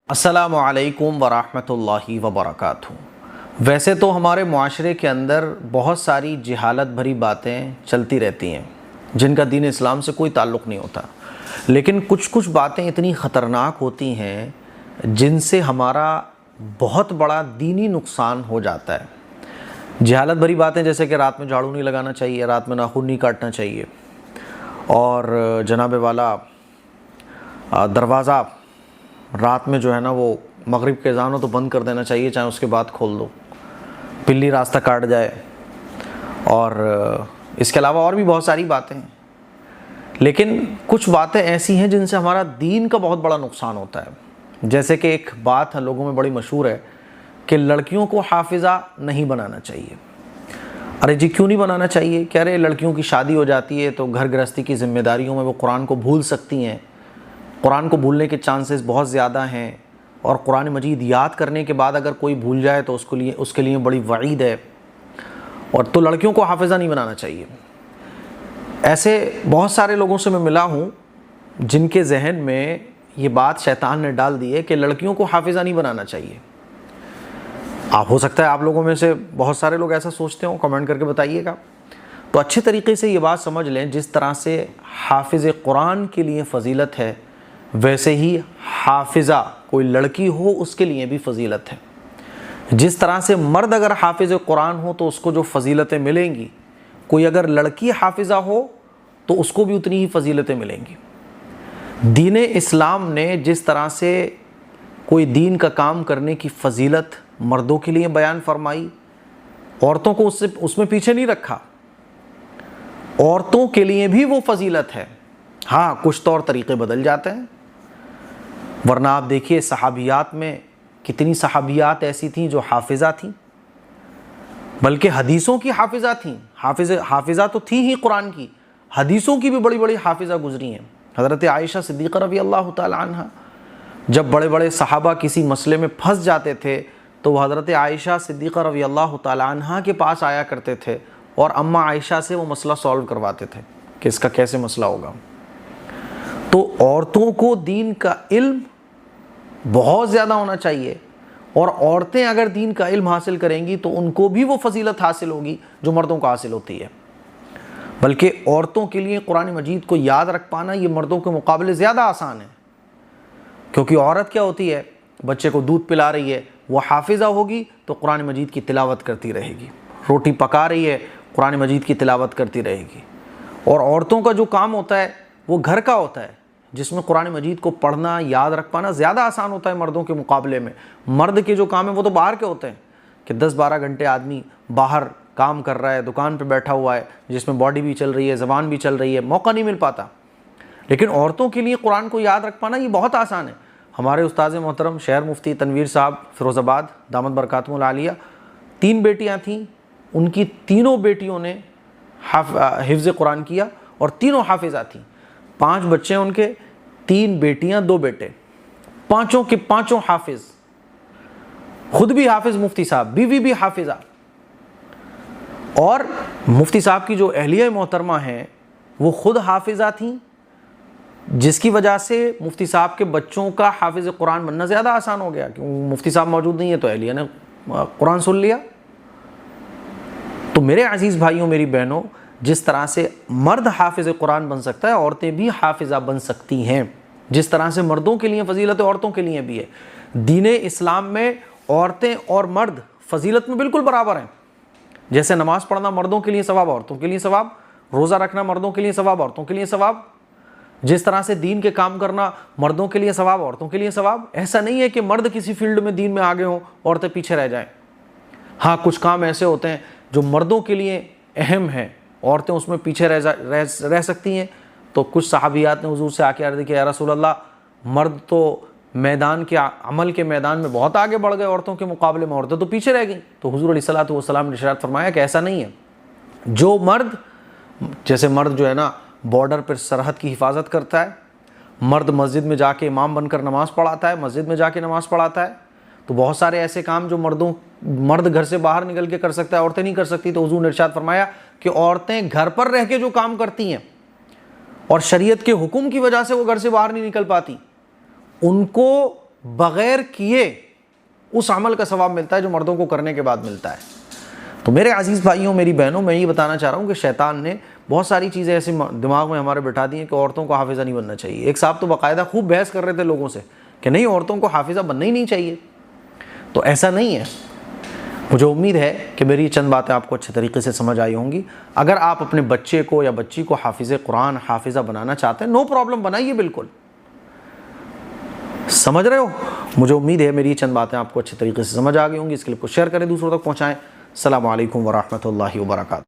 السلام علیکم ورحمۃ اللہ وبرکاتہ۔ ویسے تو ہمارے معاشرے کے اندر بہت ساری جہالت بھری باتیں چلتی رہتی ہیں جن کا دین اسلام سے کوئی تعلق نہیں ہوتا، لیکن کچھ باتیں اتنی خطرناک ہوتی ہیں جن سے ہمارا بہت بڑا دینی نقصان ہو جاتا ہے۔ جہالت بھری باتیں جیسے کہ رات میں جھاڑو نہیں لگانا چاہیے، رات میں ناخن نہیں کاٹنا چاہیے، اور جناب والا دروازہ رات میں جو ہے نا وہ مغرب کے اذان ہو تو بند کر دینا چاہیے، چاہے اس کے بعد کھول دو، بلی راستہ کاٹ جائے، اور اس کے علاوہ اور بھی بہت ساری باتیں ہیں۔ لیکن کچھ باتیں ایسی ہیں جن سے ہمارا دین کا بہت بڑا نقصان ہوتا ہے۔ جیسے کہ ایک بات ہے لوگوں میں بڑی مشہور ہے کہ لڑکیوں کو حافظہ نہیں بنانا چاہیے۔ ارے جی کیوں نہیں بنانا چاہیے؟ کہہ رہے لڑکیوں کی شادی ہو جاتی ہے تو گھر گرہستی کی ذمہ داریوں میں وہ قرآن کو بھول سکتی ہیں، قرآن کو بھولنے کے چانسز بہت زیادہ ہیں، اور قرآن مجید یاد کرنے کے بعد اگر کوئی بھول جائے تو اس کے لیے بڑی وعید ہے، اور تو لڑکیوں کو حافظہ نہیں بنانا چاہیے۔ ایسے بہت سارے لوگوں سے میں ملا ہوں جن کے ذہن میں یہ بات شیطان نے ڈال دی ہے کہ لڑکیوں کو حافظہ نہیں بنانا چاہیے۔ ہو سکتا ہے آپ لوگوں میں سے بہت سارے لوگ ایسا سوچتے ہوں، کمنٹ کر کے بتائیے گا۔ تو اچھے طریقے سے یہ بات سمجھ لیں، جس طرح سے حافظ قرآن کے لیے فضیلت ہے ویسے ہی حافظہ کوئی لڑکی ہو اس کے لیے بھی فضیلت ہے۔ جس طرح سے مرد اگر حافظ قرآن ہو تو اس کو جو فضیلتیں ملیں گی، کوئی اگر لڑکی حافظہ ہو تو اس کو بھی اتنی ہی فضیلتیں ملیں گی۔ دین اسلام نے جس طرح سے کوئی دین کا کام کرنے کی فضیلت مردوں کے لیے بیان فرمائی، عورتوں کو اس میں پیچھے نہیں رکھا، عورتوں کے لیے بھی وہ فضیلت ہے۔ ہاں کچھ طور طریقے بدل جاتے ہیں، ورنہ آپ دیکھیے صحابیات میں کتنی صحابیات ایسی تھیں جو حافظہ تھیں، بلکہ حدیثوں کی حافظہ تھیں۔ حافظہ تو تھی ہی قرآن کی، حدیثوں کی بھی بڑی بڑی حافظہ گزری ہیں۔ حضرت عائشہ صدیقہ رضی اللہ تعالی عنہ جب بڑے بڑے صحابہ کسی مسئلے میں پھنس جاتے تھے تو وہ حضرت عائشہ صدیقہ رضی اللہ تعالی عنہ کے پاس آیا کرتے تھے اور اماں عائشہ سے وہ مسئلہ سولو کرواتے تھے کہ اس کا کیسے مسئلہ ہوگا۔ تو عورتوں کو دین کا علم بہت زیادہ ہونا چاہیے، اور عورتیں اگر دین کا علم حاصل کریں گی تو ان کو بھی وہ فضیلت حاصل ہوگی جو مردوں کو حاصل ہوتی ہے۔ بلکہ عورتوں کے لیے قرآن مجید کو یاد رکھ پانا یہ مردوں کے مقابلے زیادہ آسان ہے، کیونکہ عورت کیا ہوتی ہے، بچے کو دودھ پلا رہی ہے، وہ حافظہ ہوگی تو قرآن مجید کی تلاوت کرتی رہے گی، روٹی پکا رہی ہے قرآن مجید کی تلاوت کرتی رہے گی۔ اور عورتوں کا جو کام ہوتا ہے وہ گھر کا ہوتا ہے، جس میں قرآن مجید کو پڑھنا یاد رکھ پانا زیادہ آسان ہوتا ہے مردوں کے مقابلے میں۔ مرد کے جو کام ہیں وہ تو باہر کے ہوتے ہیں کہ 10-12 گھنٹے آدمی باہر کام کر رہا ہے، دکان پہ بیٹھا ہوا ہے، جس میں باڈی بھی چل رہی ہے، زبان بھی چل رہی ہے، موقع نہیں مل پاتا۔ لیکن عورتوں کے لیے قرآن کو یاد رکھ پانا یہ بہت آسان ہے۔ ہمارے استاذ محترم شہر مفتی تنویر صاحب فیروز آباد دامت برکاتہم العالیہ، 3 بیٹیاں تھیں، ان کی تینوں بیٹیوں نے حفظ قرآن کیا اور تینوں حافظہ تھیں۔ 5 بچے ان کے، 3 بیٹیاں 2 بیٹے، پانچوں کے پانچوں حافظ، خود بھی حافظ مفتی صاحب، بیوی بھی حافظہ۔ اور مفتی صاحب کی جو اہلیہ محترمہ ہیں وہ خود حافظہ تھیں، جس کی وجہ سے مفتی صاحب کے بچوں کا حافظ قرآن بننا زیادہ آسان ہو گیا، کیونکہ مفتی صاحب موجود نہیں ہے تو اہلیہ نے قرآن سن لیا۔ تو میرے عزیز بھائیوں، میری بہنوں، جس طرح سے مرد حافظ قرآن بن سکتا ہے، عورتیں بھی حافظہ بن سکتی ہیں۔ جس طرح سے مردوں کے لیے فضیلت عورتوں کے لیے بھی ہے۔ دین اسلام میں عورتیں اور مرد فضیلت میں بالکل برابر ہیں۔ جیسے نماز پڑھنا مردوں کے لیے ثواب، عورتوں کے لیے ثواب، روزہ رکھنا مردوں کے لیے ثواب، عورتوں کے لیے ثواب، جس طرح سے دین کے کام کرنا مردوں کے لیے ثواب، عورتوں کے لیے ثواب۔ ایسا نہیں ہے کہ مرد کسی فیلڈ میں دین میں آگے ہوں، عورتیں پیچھے رہ جائیں۔ ہاں کچھ کام ایسے ہوتے ہیں جو مردوں کے لیے اہم ہیں، عورتیں اس میں پیچھے رہ سکتی ہیں۔ تو کچھ صحابیات نے حضور سے آ کے عرض کی، یا رسول اللہ، مرد تو میدان کے عمل کے میدان میں بہت آگے بڑھ گئے عورتوں کے مقابلے میں، عورتیں تو پیچھے رہ گئیں۔ تو حضور علیہ الصلوۃ والسلام نے ارشاد فرمایا کہ ایسا نہیں ہے۔ جو مرد، جیسے مرد جو ہے نا بارڈر پر سرحد کی حفاظت کرتا ہے، مرد مسجد میں جا کے امام بن کر نماز پڑھاتا ہے، مسجد میں جا کے نماز پڑھاتا ہے، تو بہت سارے ایسے کام جو مرد گھر سے باہر نکل کے کر سکتا ہے، عورتیں نہیں کر سکتی۔ تو حضور نے ارشاد فرمایا کہ عورتیں گھر پر رہ کے جو کام کرتی ہیں اور شریعت کے حکم کی وجہ سے وہ گھر سے باہر نہیں نکل پاتی، ان کو بغیر کیے اس عمل کا ثواب ملتا ہے جو مردوں کو کرنے کے بعد ملتا ہے۔ تو میرے عزیز بھائیوں، میری بہنوں، میں یہ بتانا چاہ رہا ہوں کہ شیطان نے بہت ساری چیزیں ایسے دماغ میں ہمارے بٹھا دی ہیں کہ عورتوں کو حافظہ نہیں بننا چاہیے۔ ایک صاحب تو باقاعدہ خوب بحث کر رہے تھے لوگوں سے کہ نہیں، عورتوں کو حافظہ بننا ہی نہیں چاہیے۔ تو ایسا نہیں ہے۔ مجھے امید ہے کہ میری چند باتیں آپ کو اچھے طریقے سے سمجھ آئی ہوں گی۔ اگر آپ اپنے بچے کو یا بچی کو حافظ قرآن، حافظہ بنانا چاہتے ہیں، نو پرابلم، بنائیے، بالکل۔ سمجھ رہے ہو؟ مجھے امید ہے میری چند باتیں آپ کو اچھے طریقے سے سمجھ آ گئی ہوں گی۔ اس کلپ کو شیئر کریں، دوسروں تک پہنچائیں۔ السلام علیکم ورحمۃ اللہ وبرکاتہ۔